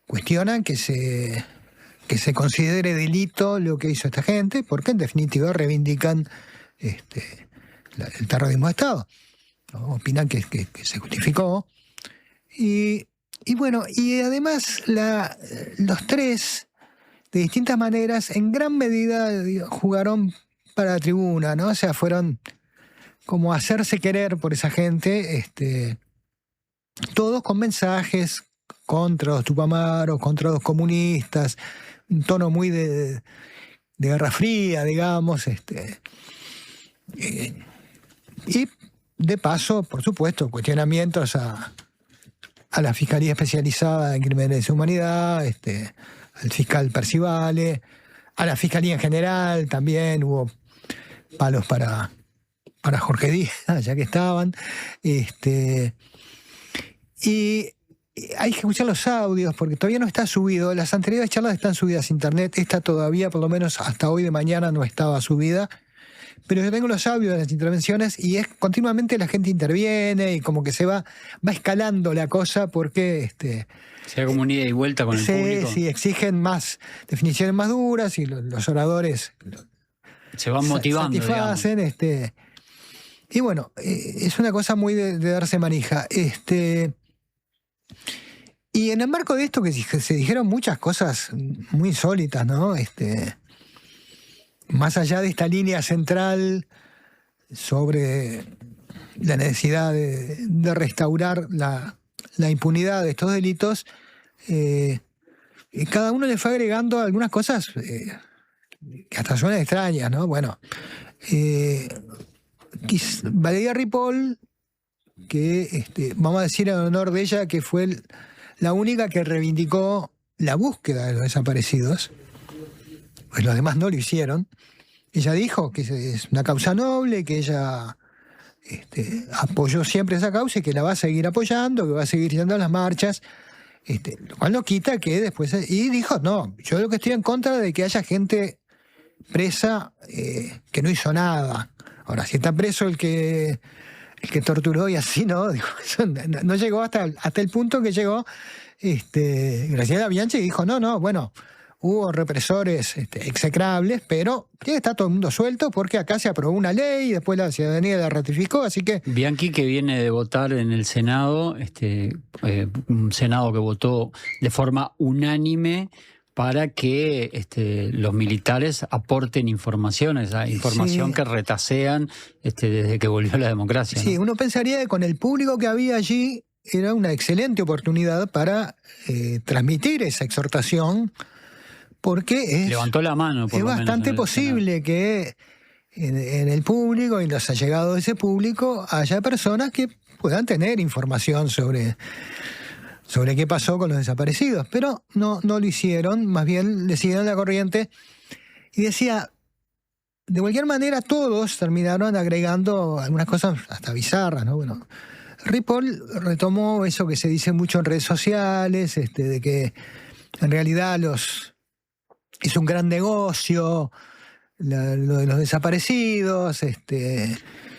cuestionan que se considere delito lo que hizo esta gente, porque en definitiva reivindican el terrorismo de Estado. Opinan que se justificó. Y bueno, y además los tres, de distintas maneras, en gran medida jugaron para la tribuna, ¿no? O sea, fueron como a hacerse querer por esa gente, todos con mensajes contra los tupamaros, contra los comunistas, un tono muy de Guerra Fría, digamos, y de paso, por supuesto, cuestionamientos a la Fiscalía Especializada en Crímenes de Lesa Humanidad, al fiscal Percivale, a la Fiscalía en general también hubo palos para Jorge Díaz, ya que estaban. Y hay que escuchar los audios porque todavía no está subido. Las anteriores charlas están subidas a internet. Esta todavía, por lo menos hasta hoy de mañana, no estaba subida. Pero yo tengo los audios de las intervenciones y es continuamente la gente interviene y como que se va escalando la cosa porque se da como una ida y vuelta con el público. Sí, exigen más definiciones más duras y los oradores se van motivando, satisfacen, y bueno, es una cosa muy de darse manija. Y en el marco de esto que se dijeron muchas cosas muy insólitas, ¿no? Más allá de esta línea central sobre la necesidad de restaurar la impunidad de estos delitos, cada uno le fue agregando algunas cosas que hasta suenan extrañas, ¿no? Bueno, Valeria Ripoll, que vamos a decir en honor de ella que fue la única que reivindicó la búsqueda de los desaparecidos, pues los demás no lo hicieron. Ella dijo que es una causa noble, que ella apoyó siempre esa causa y que la va a seguir apoyando, que va a seguir yendo a las marchas. Lo cual no quita que después... Y dijo, no, yo lo que estoy en contra de que haya gente presa que no hizo nada. Ahora, si está preso el que torturó y así, no, dijo, eso no llegó hasta el punto que llegó Graciela Bianchi, y dijo, no, bueno, hubo represores execrables, pero tiene que estar todo el mundo suelto porque acá se aprobó una ley y después la ciudadanía la ratificó, así que... Bianchi, que viene de votar en el Senado, un Senado que votó de forma unánime para que los militares aporten información, esa información que retasean desde que volvió la democracia. Sí, ¿no? Uno pensaría que con el público que había allí era una excelente oportunidad para transmitir esa exhortación, porque levantó la mano, por es lo menos, bastante en el posible que en el público y en los allegados de ese público haya personas que puedan tener información sobre qué pasó con los desaparecidos, pero no lo hicieron, más bien le siguieron la corriente y decía, de cualquier manera todos terminaron agregando algunas cosas hasta bizarras, ¿no? Bueno, Ripoll retomó eso que se dice mucho en redes sociales, de que en realidad es un gran negocio lo de los desaparecidos,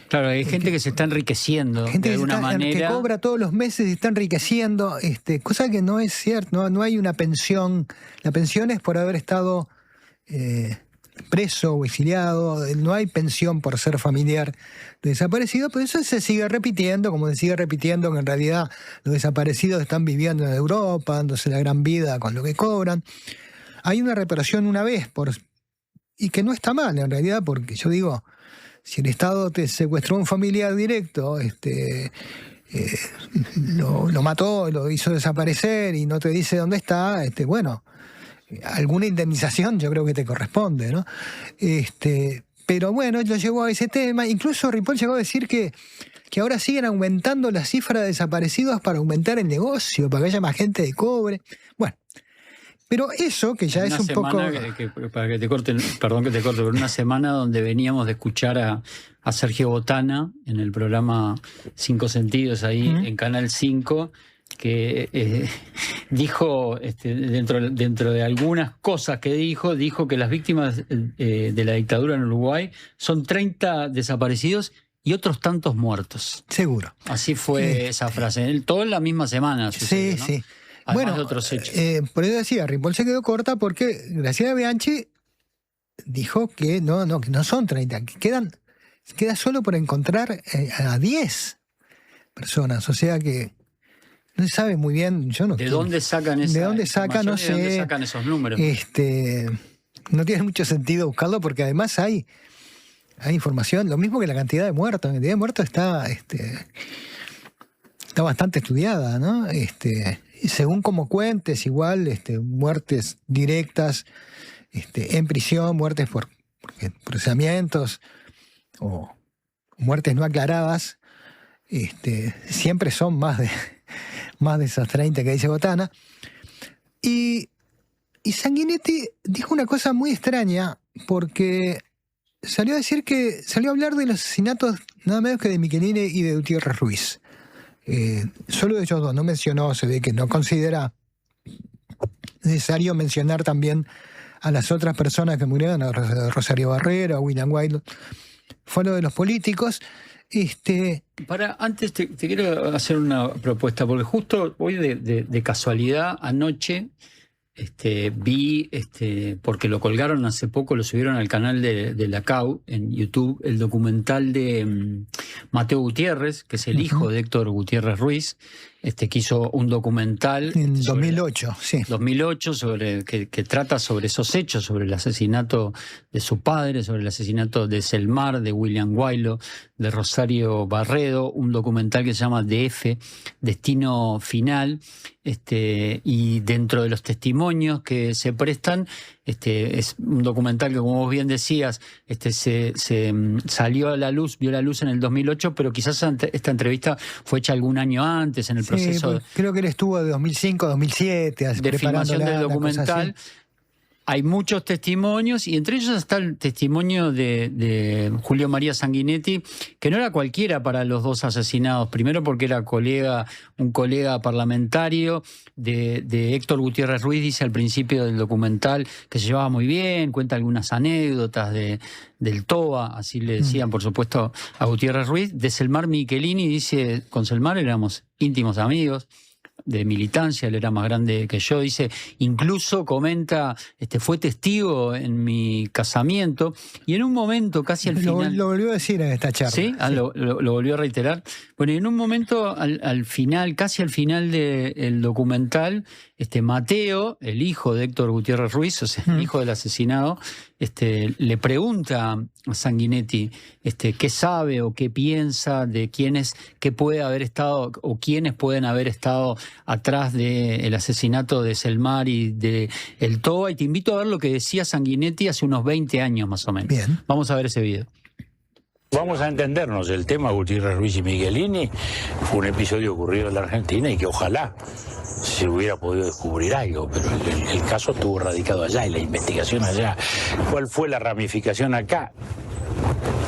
Claro, hay gente que se está enriqueciendo de alguna manera. Que cobra todos los meses y está enriqueciendo, cosa que no es cierto, no hay una pensión. La pensión es por haber estado preso o exiliado, no hay pensión por ser familiar de desaparecido, pero eso se sigue repitiendo, como se sigue repitiendo que en realidad los desaparecidos están viviendo en Europa, dándose la gran vida con lo que cobran. Hay una reparación una vez, y que no está mal en realidad, porque yo digo, si el Estado te secuestró un familiar directo, lo mató, lo hizo desaparecer y no te dice dónde está, bueno, alguna indemnización yo creo que te corresponde, ¿no? Pero bueno, lo llevó a ese tema. Incluso Ripoll llegó a decir que ahora siguen aumentando la cifra de desaparecidos para aumentar el negocio, para que haya más gente de cobre. Bueno, pero eso que ya es un poco... Para que te corte, perdón que te corte, pero una semana donde veníamos de escuchar a Sergio Botana en el programa Cinco Sentidos ahí en Canal 5, que dijo, dentro de algunas cosas que dijo que las víctimas de la dictadura en Uruguay son 30 desaparecidos y otros tantos muertos. Seguro. Así fue esa frase. Todo en la misma semana sucedió, ¿no? Sí. Además de otros hechos. Por eso decía, Ripoll se quedó corta porque Graciela Bianchi dijo que no son 30, que queda solo por encontrar a 10 personas, o sea que no se sabe muy bien, ¿De dónde sacan esa información? No sé. ¿De dónde sacan esos números? No tiene mucho sentido buscarlo porque además hay información, lo mismo que la cantidad de muertos. La cantidad de muertos está bastante estudiada, ¿no? Y según como cuentes, igual muertes directas en prisión, muertes por procesamientos o muertes no aclaradas, siempre son más de esas 30 que dice Botana. Y Sanguinetti dijo una cosa muy extraña, porque salió a hablar de los asesinatos nada menos que de Michelini y de Gutiérrez Ruiz. Solo de ellos dos, no mencionó, se ve que no considera necesario mencionar también a las otras personas que murieron, a Rosario Barrero, a William Wilde. Fue lo de los políticos. Antes te quiero hacer una propuesta, porque justo hoy de casualidad anoche vi, porque lo colgaron hace poco, lo subieron al canal de la CAU en YouTube, el documental de Mateo Gutiérrez, que es el hijo de Héctor Gutiérrez Ruiz, que hizo un documental en 2008, sí. 2008, que trata sobre esos hechos, sobre el asesinato de su padre, sobre el asesinato de Selmar, de William Guaylo, de Rosario Barredo, un documental que se llama DF, Destino Final, y dentro de los testimonios que se prestan, es un documental que, como vos bien decías, se salió a la luz, vio la luz en el 2008, pero quizás esta entrevista fue hecha algún año antes, en el proceso. Creo que él estuvo de 2005 a 2007 de filmación del documental. hay muchos testimonios y entre ellos está el testimonio de Julio María Sanguinetti, que no era cualquiera para los dos asesinados. Primero porque era un colega parlamentario de Héctor Gutiérrez Ruiz, dice al principio del documental que se llevaba muy bien, cuenta algunas anécdotas del TOA, así le decían por supuesto a Gutiérrez Ruiz. De Selmar Michelini dice, con Selmar éramos íntimos amigos de militancia, él era más grande que yo, dice, incluso comenta, fue testigo en mi casamiento, y en un momento casi al final... Lo volvió a decir en esta charla. ¿Sí? Lo volvió a reiterar. Bueno, y en un momento al final, casi al final del documental, Mateo, el hijo de Héctor Gutiérrez Ruiz, o sea, el hijo del asesinado, le pregunta a Sanguinetti qué sabe o qué piensa de qué puede haber estado o quiénes pueden haber estado atrás del asesinato de Selmar y de el TOA, y te invito a ver lo que decía Sanguinetti hace unos 20 años más o menos. Bien. Vamos a ver ese video. Vamos a entendernos, el tema Gutiérrez Ruiz y Michelini fue un episodio ocurrido en la Argentina y que ojalá se hubiera podido descubrir algo, pero el caso estuvo radicado allá y la investigación allá. ¿Cuál fue la ramificación acá?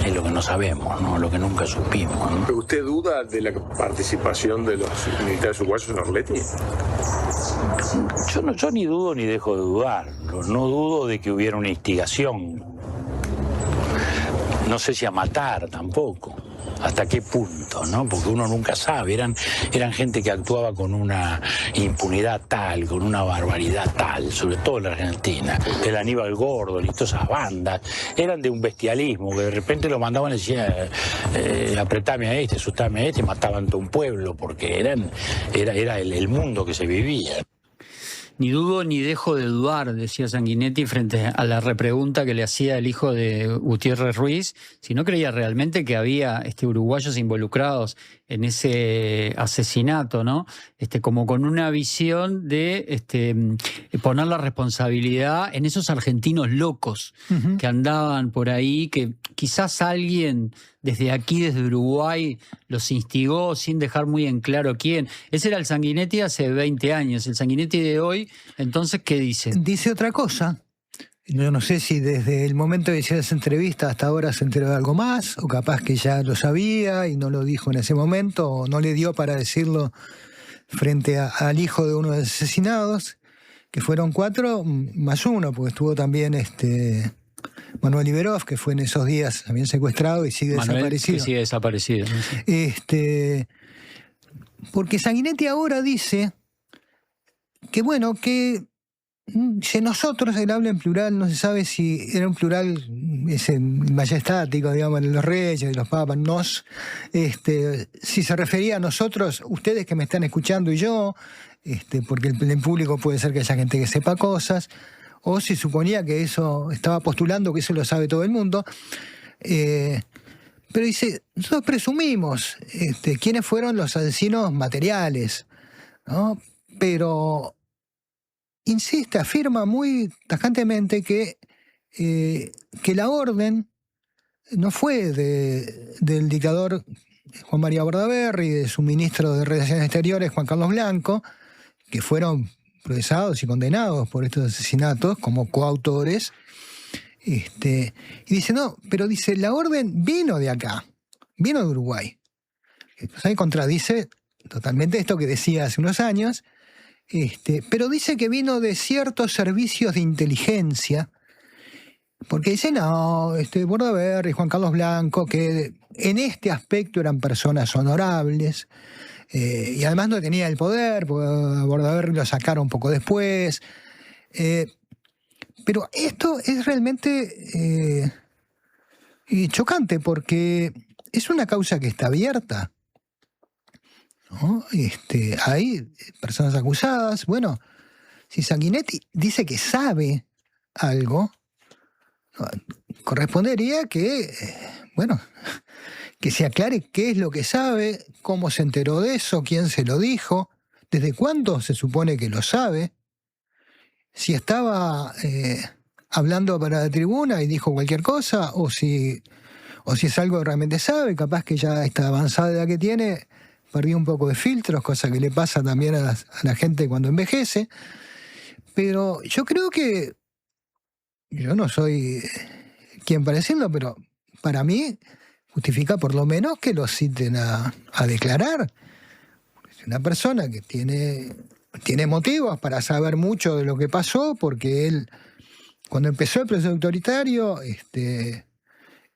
Es lo que no sabemos, ¿no? Lo que nunca supimos, ¿no? ¿Usted duda de la participación de los militares uruguayos en Orletti? Yo ni dudo ni dejo de dudar. No dudo de que hubiera una instigación. No sé si a matar tampoco. ¿Hasta qué punto, no? Porque uno nunca sabe. Eran gente que actuaba con una impunidad tal, con una barbaridad tal, sobre todo en la Argentina. El Aníbal Gordon y todas esas bandas eran de un bestialismo, que de repente lo mandaban y decían apretame a asustame a y mataban todo un pueblo, porque era el mundo que se vivía. Ni dudo ni dejo de dudar, decía Sanguinetti frente a la repregunta que le hacía el hijo de Gutiérrez Ruiz, si no creía realmente que había uruguayos involucrados en ese asesinato, ¿no? Como con una visión de poner la responsabilidad en esos argentinos locos que andaban por ahí, que quizás alguien desde aquí, desde Uruguay, los instigó sin dejar muy en claro quién. Ese era el Sanguinetti hace 20 años. El Sanguinetti de hoy, entonces, ¿qué dice? Dice otra cosa. Yo no sé si desde el momento de hacer esa entrevista hasta ahora se enteró de algo más, o capaz que ya lo sabía y no lo dijo en ese momento, o no le dio para decirlo frente al hijo de uno de los asesinados, que fueron 4 más 1, porque estuvo también Manuel Iberov, que fue en esos días también secuestrado y sigue desaparecido. Que sigue desaparecido. Porque Sanguinetti ahora dice que bueno, que si nosotros, él habla en plural, no se sabe si era un plural majestático, digamos, de los reyes, de los papas, si se refería a nosotros, ustedes que me están escuchando y yo, porque en público puede ser que haya gente que sepa cosas, o si suponía que eso, estaba postulando que eso lo sabe todo el mundo. Pero dice, nosotros presumimos quiénes fueron los asesinos materiales, ¿no? Pero insiste, afirma muy tajantemente que la orden no fue del dictador Juan María Bordaberry y de su ministro de Relaciones Exteriores, Juan Carlos Blanco, que fueron procesados y condenados por estos asesinatos como coautores. Y dice, no, pero dice, la orden vino de acá, vino de Uruguay. Entonces contradice totalmente esto que decía hace unos años, pero dice que vino de ciertos servicios de inteligencia, porque dice, no, Bordaberry y Juan Carlos Blanco, que en este aspecto eran personas honorables, y además no tenía el poder, porque a Bordaberry lo sacaron un poco después. Pero esto es realmente chocante, porque es una causa que está abierta, ¿no? Hay personas acusadas. Bueno, si Sanguinetti dice que sabe algo, correspondería que, que se aclare qué es lo que sabe, cómo se enteró de eso, quién se lo dijo, desde cuándo se supone que lo sabe, si estaba hablando para la tribuna y dijo cualquier cosa, o si es algo que realmente sabe, capaz que ya esta avanzada edad que tiene, perdió un poco de filtros, cosa que le pasa también a la gente cuando envejece. Pero yo creo que yo no soy quien para decirlo, pero para mí justifica por lo menos que lo citen a declarar. Es una persona que tiene motivos para saber mucho de lo que pasó, porque él, cuando empezó el proceso autoritario, él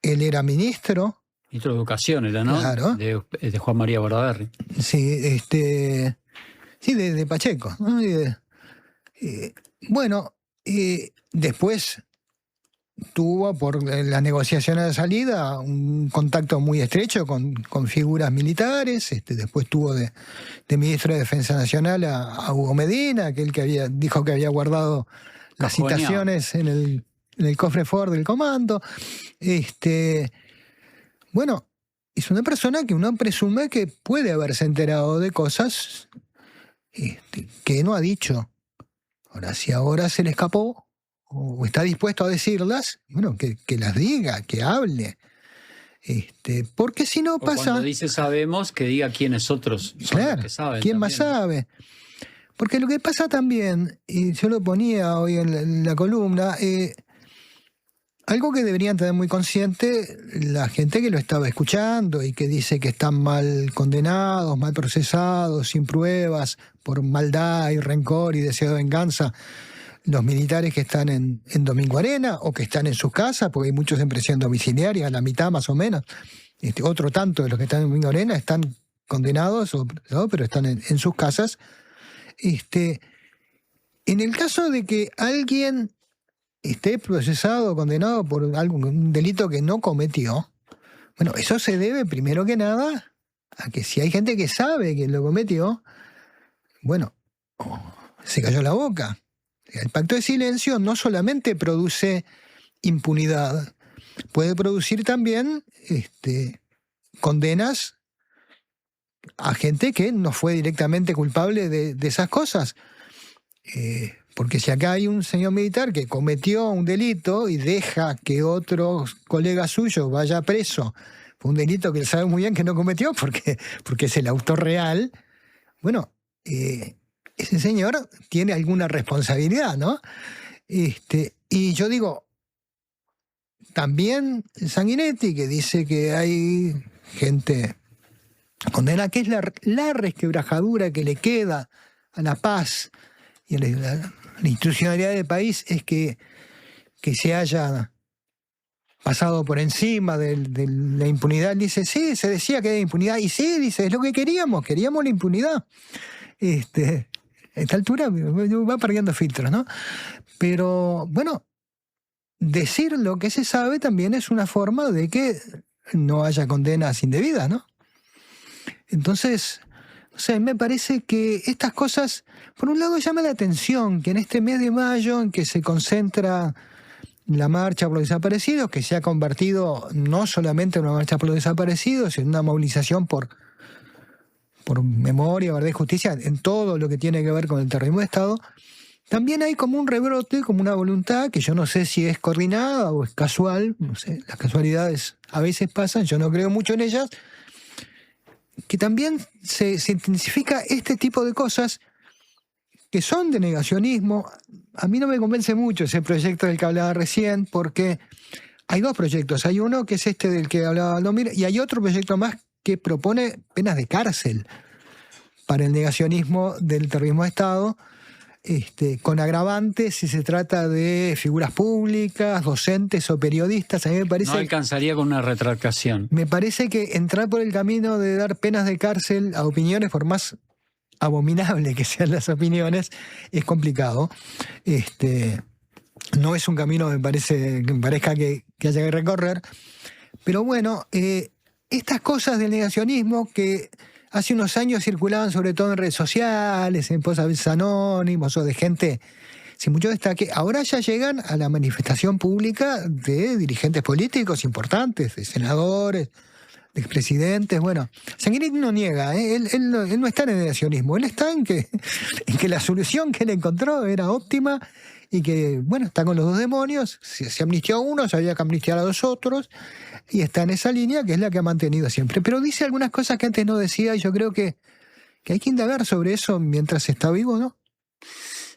era ministro. Ministro de Educación era, ¿no? Claro. De Juan María Bordaberry. Sí, de Pacheco, ¿no? Después tuvo, por las negociaciones de salida, un contacto muy estrecho con figuras militares. Después tuvo de ministro de Defensa Nacional a Hugo Medina, aquel que dijo que había guardado las citaciones en el cofre Ford del comando. Es una persona que uno presume que puede haberse enterado de cosas que no ha dicho. Ahora, si ahora se le escapó o está dispuesto a decirlas, bueno, que las diga, que hable. Porque si no pasa... Cuando dice sabemos, que diga quiénes otros son los que saben. ¿Quién más sabe? Porque lo que pasa también, y yo lo ponía hoy en la columna, algo que deberían tener muy consciente la gente que lo estaba escuchando y que dice que están mal condenados, mal procesados, sin pruebas, por maldad y rencor y deseo de venganza, los militares que están en Domingo Arena o que están en sus casas, porque hay muchos en prisión domiciliaria, la mitad más o menos. Otro tanto de los que están en Domingo Arena están condenados, pero están en sus casas. En el caso de que alguien esté procesado o condenado por un delito que no cometió, bueno, eso se debe primero que nada a que si hay gente que sabe que lo cometió, bueno, se cayó la boca. El pacto de silencio no solamente produce impunidad, puede producir también condenas a gente que no fue directamente culpable de esas cosas. Porque si acá hay un señor militar que cometió un delito y deja que otro colega suyo vaya preso por un delito que él sabe muy bien que no cometió porque es el autor real, bueno, ese señor tiene alguna responsabilidad, ¿no? Y yo digo, también Sanguinetti, que dice que hay gente condenada, que es la resquebrajadura que le queda a la paz y a la institucionalidad del país, es que se haya pasado por encima de la impunidad. Dice, sí, se decía que era impunidad, y sí, dice, es lo que queríamos la impunidad. A esta altura va perdiendo filtros, ¿no? Pero, bueno, decir lo que se sabe también es una forma de que no haya condenas indebidas, ¿no? Entonces, o sea, me parece que estas cosas, por un lado, llama la atención que en este mes de mayo, en que se concentra la marcha por los desaparecidos, que se ha convertido no solamente en una marcha por los desaparecidos, sino en una movilización por memoria, verdad y justicia, en todo lo que tiene que ver con el terrorismo de Estado, también hay como un rebrote, como una voluntad, que yo no sé si es coordinada o es casual, no sé, las casualidades a veces pasan, yo no creo mucho en ellas, que también se intensifica este tipo de cosas que son de negacionismo. A mí no me convence mucho ese proyecto del que hablaba recién, porque hay dos proyectos. Hay uno que es este del que hablaba Aldomir, y hay otro proyecto más que propone penas de cárcel para el negacionismo del terrorismo de Estado, con agravantes si se trata de figuras públicas, docentes o periodistas. A mí me parece... No alcanzaría con una retractación. Me parece que entrar por el camino de dar penas de cárcel a opiniones, por más abominable que sean las opiniones, es complicado. No es un camino que me parezca que haya que recorrer. Pero bueno, estas cosas del negacionismo que hace unos años circulaban sobre todo en redes sociales, en postes anónimos o de gente sin mucho destaque, ahora ya llegan a la manifestación pública de dirigentes políticos importantes, de senadores, de expresidentes. Bueno, Sanguinetti no niega, él no está en el negacionismo, él está en que la solución que él encontró era óptima y que, bueno, está con los dos demonios. Si se amnistió a uno, se había que amnistiar a los otros, y está en esa línea que es la que ha mantenido siempre. Pero dice algunas cosas que antes no decía, y yo creo que hay que indagar sobre eso mientras está vivo, ¿no?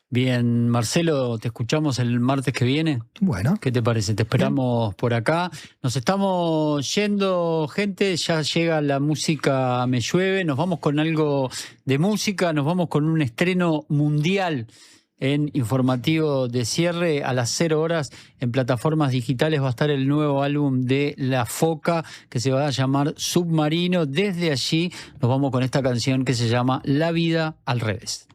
Bien, Marcelo, te escuchamos el martes que viene. Bueno. ¿Qué te parece? Te esperamos por acá. Nos estamos yendo, gente. Ya llega la música Me Llueve. Nos vamos con algo de música. Nos vamos con un estreno mundial en informativo de cierre. A las 0 horas en plataformas digitales va a estar el nuevo álbum de La Foca, que se va a llamar Submarino. Desde allí nos vamos con esta canción que se llama La Vida al Revés.